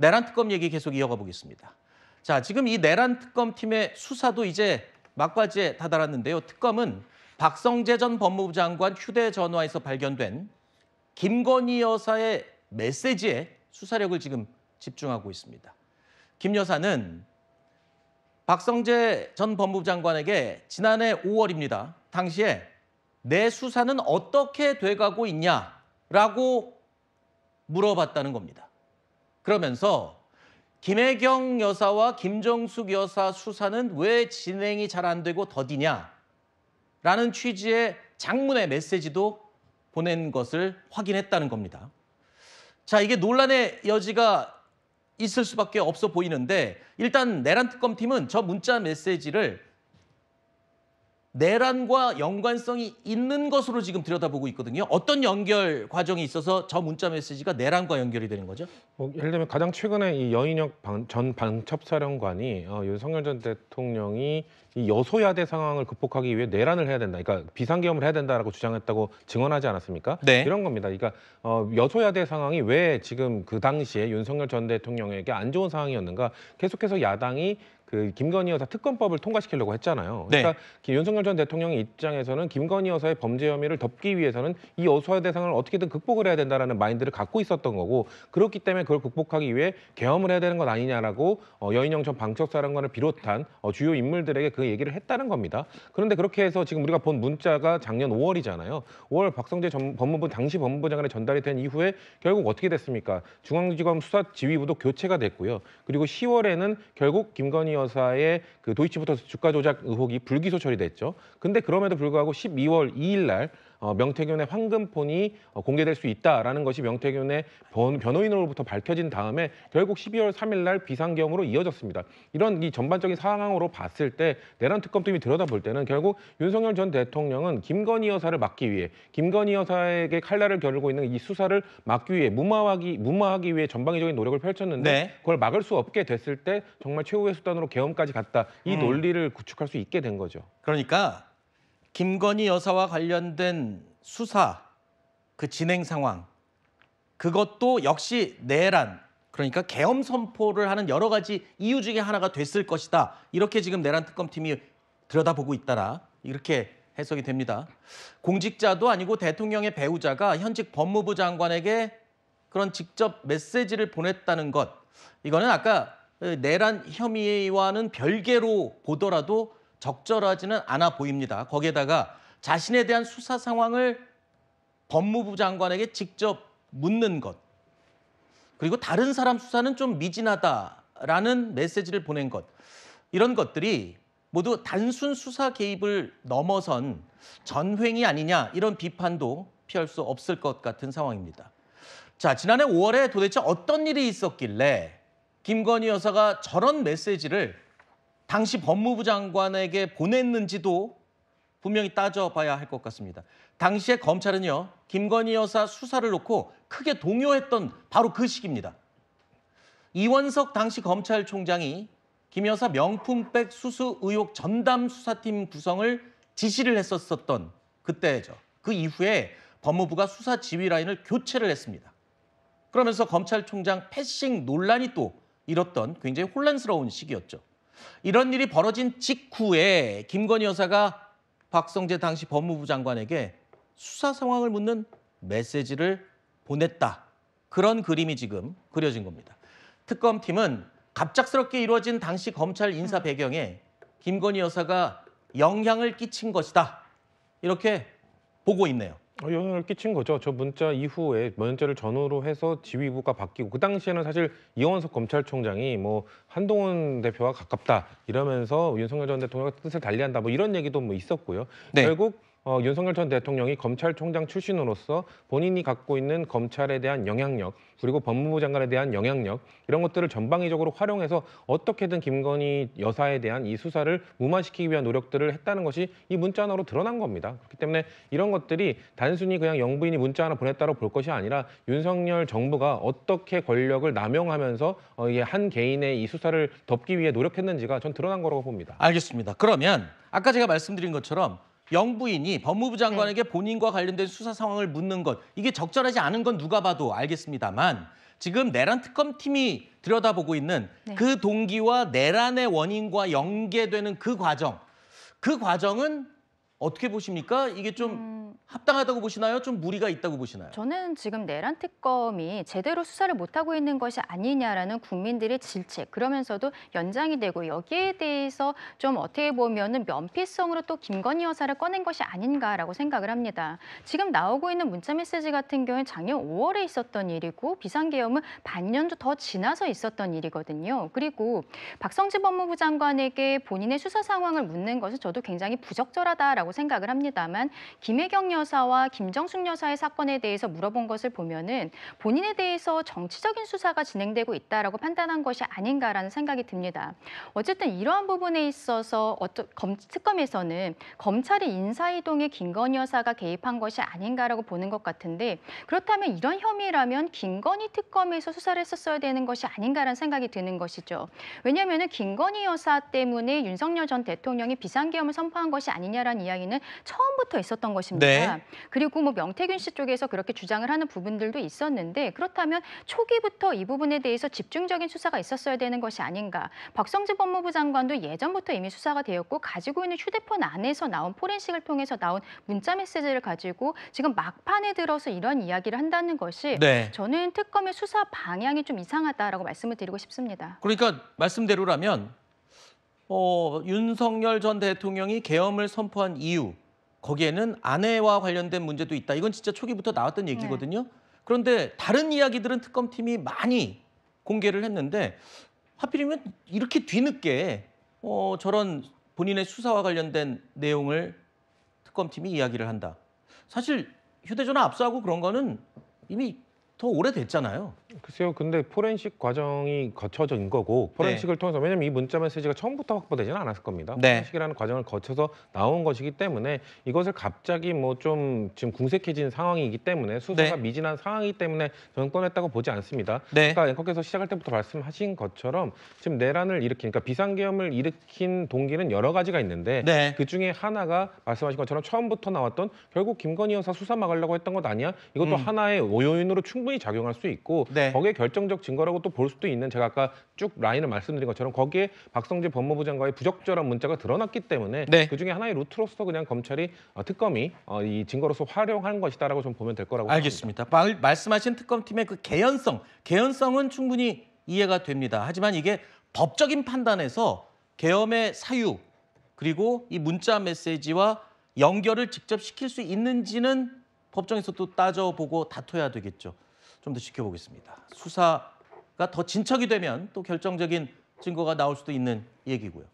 내란 특검 얘기 계속 이어가 보겠습니다. 자, 지금 이 내란 특검 팀의 수사도 이제 막바지에 다다랐는데요. 특검은 박성재 전 법무부 장관 휴대전화에서 발견된 김건희 여사의 메시지에 수사력을 지금 집중하고 있습니다. 김 여사는 박성재 전 법무부 장관에게 지난해 5월입니다. 당시에 내 수사는 어떻게 돼가고 있냐라고 물어봤다는 겁니다. 그러면서 김혜경 여사와 김정숙 여사 수사는 왜 진행이 잘 안 되고 더디냐라는 취지의 장문의 메시지도 보낸 것을 확인했다는 겁니다. 자, 이게 논란의 여지가 있을 수밖에 없어 보이는데 일단 내란 특검팀은 저 문자 메시지를 내란과 연관성이 있는 것으로 지금 들여다보고 있거든요. 어떤 연결 과정이 있어서 저 문자 메시지가 내란과 연결이 되는 거죠? 예를 들면 가장 최근에 이 여인혁 전 방첩사령관이 윤석열 전 대통령이 이 여소야대 상황을 극복하기 위해 내란을 해야 된다. 그러니까 비상계엄을 해야 된다라고 주장했다고 증언하지 않았습니까? 네. 이런 겁니다. 그러니까 여소야대 상황이 왜 지금 그 당시에 윤석열 전 대통령에게 안 좋은 상황이었는가? 계속해서 야당이 그 김건희 여사 특검법을 통과시키려고 했잖아요. 그러니까 네. 윤석열 전 대통령의 입장에서는 김건희 여사의 범죄 혐의를 덮기 위해서는 이 여소야대 상황을 어떻게든 극복을 해야 된다라는 마인드를 갖고 있었던 거고, 그렇기 때문에 그걸 극복하기 위해 계엄을 해야 되는 것 아니냐라고 여인영 전 방첩사령관을 비롯한 주요 인물들에게 그 얘기를 했다는 겁니다. 그런데 그렇게 해서 지금 우리가 본 문자가 작년 5월이잖아요. 5월 박성재 당시 법무부 장관에 전달이 된 이후에 결국 어떻게 됐습니까? 중앙지검 수사지휘부도 교체가 됐고요. 그리고 10월에는 결국 김건희 여사의 그 도이치모터스 주가 조작 의혹이 불기소 처리됐죠. 근데 그럼에도 불구하고 12월 2일 날 명태균의 황금폰이 공개될 수 있다라는 것이 명태균의 변호인으로부터 밝혀진 다음에 결국 12월 3일 날 비상계엄으로 이어졌습니다. 이런 이 전반적인 상황으로 봤을 때 내란 특검팀이 들여다볼 때는 결국 윤석열 전 대통령은 김건희 여사를 막기 위해, 김건희 여사에게 칼날을 겨루고 있는 이 수사를 막기 위해 무마하기 위해 전방위적인 노력을 펼쳤는데 네. 그걸 막을 수 없게 됐을 때 정말 최후의 수단으로 계엄까지 갔다. 이 논리를 구축할 수 있게 된 거죠. 그러니까 김건희 여사와 관련된 수사, 그 진행 상황, 그것도 역시 내란, 그러니까 계엄 선포를 하는 여러 가지 이유 중에 하나가 됐을 것이다. 이렇게 지금 내란 특검팀이 들여다보고 있다라 이렇게 해석이 됩니다. 공직자도 아니고 대통령의 배우자가 현직 법무부 장관에게 그런 직접 메시지를 보냈다는 것, 이거는 아까 내란 혐의와는 별개로 보더라도 적절하지는 않아 보입니다. 거기에다가 자신에 대한 수사 상황을 법무부 장관에게 직접 묻는 것, 그리고 다른 사람 수사는 좀 미진하다라는 메시지를 보낸 것, 이런 것들이 모두 단순 수사 개입을 넘어선 전횡이 아니냐, 이런 비판도 피할 수 없을 것 같은 상황입니다. 자, 지난해 5월에 도대체 어떤 일이 있었길래 김건희 여사가 저런 메시지를 당시 법무부 장관에게 보냈는지도 분명히 따져봐야 할 것 같습니다. 당시에 검찰은요, 김건희 여사 수사를 놓고 크게 동요했던 바로 그 시기입니다. 이원석 당시 검찰총장이 김 여사 명품백 수수 의혹 전담 수사팀 구성을 지시를 했었던 그때죠. 그 이후에 법무부가 수사 지휘 라인을 교체를 했습니다. 그러면서 검찰총장 패싱 논란이 또 일었던 굉장히 혼란스러운 시기였죠. 이런 일이 벌어진 직후에 김건희 여사가 박성재 당시 법무부 장관에게 수사 상황을 묻는 메시지를 보냈다. 그런 그림이 지금 그려진 겁니다. 특검팀은 갑작스럽게 이루어진 당시 검찰 인사 배경에 김건희 여사가 영향을 끼친 것이다. 이렇게 보고 있네요. 영향을 끼친 거죠. 저 문자 이후에 문자를 전후로 해서 지휘부가 바뀌고, 그 당시에는 사실 이원석 검찰총장이 뭐 한동훈 대표와 가깝다 이러면서 윤석열 전 대통령의 뜻을 달리한다 뭐 이런 얘기도 뭐 있었고요. 네. 결국 윤석열 전 대통령이 검찰총장 출신으로서 본인이 갖고 있는 검찰에 대한 영향력, 그리고 법무부 장관에 대한 영향력, 이런 것들을 전방위적으로 활용해서 어떻게든 김건희 여사에 대한 이 수사를 무마시키기 위한 노력들을 했다는 것이 이 문자 하나로 드러난 겁니다. 그렇기 때문에 이런 것들이 단순히 그냥 영부인이 문자 하나 보냈다고 볼 것이 아니라 윤석열 정부가 어떻게 권력을 남용하면서 이게 한 개인의 이 수사를 덮기 위해 노력했는지가 전 드러난 거라고 봅니다. 알겠습니다. 그러면 아까 제가 말씀드린 것처럼 영부인이 법무부 장관에게 본인과 관련된 수사 상황을 묻는 것, 이게 적절하지 않은 건 누가 봐도 알겠습니다만, 지금 내란 특검팀이 들여다보고 있는 네. 그 동기와 내란의 원인과 연계되는 그 과정은 어떻게 보십니까? 이게 좀 합당하다고 보시나요? 좀 무리가 있다고 보시나요? 저는 지금 내란 특검이 제대로 수사를 못하고 있는 것이 아니냐라는 국민들의 질책, 그러면서도 연장이 되고 여기에 대해서 좀 어떻게 보면은 면피성으로 또 김건희 여사를 꺼낸 것이 아닌가라고 생각을 합니다. 지금 나오고 있는 문자 메시지 같은 경우는 작년 5월에 있었던 일이고 비상계엄은 반년도 더 지나서 있었던 일이거든요. 그리고 박성재 법무부 장관에게 본인의 수사 상황을 묻는 것은 저도 굉장히 부적절하다라고 생각을 합니다만 김혜경 여사와 김정숙 여사의 사건에 대해서 물어본 것을 보면은 본인에 대해서 정치적인 수사가 진행되고 있다라고 판단한 것이 아닌가라는 생각이 듭니다. 어쨌든 이러한 부분에 있어서 특검에서는 검찰의 인사이동에 김건희 여사가 개입한 것이 아닌가라고 보는 것 같은데 그렇다면 이런 혐의라면 김건희 특검에서 수사를 했었어야 되는 것이 아닌가라는 생각이 드는 것이죠. 왜냐하면 김건희 여사 때문에 윤석열 전 대통령이 비상계엄을 선포한 것이 아니냐라는 이야기는 처음부터 있었던 것입니다. 네. 그리고 뭐 명태균 씨 쪽에서 그렇게 주장을 하는 부분들도 있었는데 그렇다면 초기부터 이 부분에 대해서 집중적인 수사가 있었어야 되는 것이 아닌가. 박성재 법무부 장관도 예전부터 이미 수사가 되었고 가지고 있는 휴대폰 안에서 나온 포렌식을 통해서 나온 문자 메시지를 가지고 지금 막판에 들어서 이런 이야기를 한다는 것이 네. 저는 특검의 수사 방향이 좀 이상하다라고 말씀을 드리고 싶습니다. 그러니까 말씀대로라면 윤석열 전 대통령이 계엄을 선포한 이유 거기에는 아내와 관련된 문제도 있다. 이건 진짜 초기부터 나왔던 얘기거든요. 그런데 다른 이야기들은 특검팀이 많이 공개를 했는데 하필이면 이렇게 뒤늦게 저런 본인의 수사와 관련된 내용을 특검팀이 이야기를 한다. 사실 휴대전화 압수하고 그런 거는 이미 더 오래됐잖아요. 글쎄요. 근데 포렌식 과정이 거쳐진 거고 포렌식을 통해서 왜냐면 이 문자 메시지가 처음부터 확보되지는 않았을 겁니다. 네. 포렌식이라는 과정을 거쳐서 나온 것이기 때문에 이것을 갑자기 뭐 좀 지금 궁색해진 상황이기 때문에 수사가 네. 미진한 상황이기 때문에 저는 꺼냈다고 보지 않습니다. 네. 그러니까 앵커께서 시작할 때부터 말씀하신 것처럼 지금 내란을 일으킨 그러니까 비상계엄을 일으킨 동기는 여러 가지가 있는데 네. 그중에 하나가 말씀하신 것처럼 처음부터 나왔던 결국 김건희 여사 수사 막으려고 했던 것 아니야? 이것도 하나의 요인으로 충분히 작용할 수 있고 네. 거기에 결정적 증거라고 또 볼 수도 있는 제가 아까 쭉 라인을 말씀드린 것처럼 거기에 박성재 법무부 장관의 부적절한 문자가 드러났기 때문에 네. 그중에 하나의 루트로서 그냥 검찰이 특검이 이 증거로서 활용한 것이다라고 좀 보면 될 거라고 알겠습니다. 말씀하신 특검팀의 그 개연성은 충분히 이해가 됩니다. 하지만 이게 법적인 판단에서 계엄의 사유 그리고 이 문자 메시지와 연결을 직접 시킬 수 있는지는 법정에서 또 따져보고 다퉈야 되겠죠. 좀 더 지켜보겠습니다. 수사가 더 진척이 되면 또 결정적인 증거가 나올 수도 있는 얘기고요.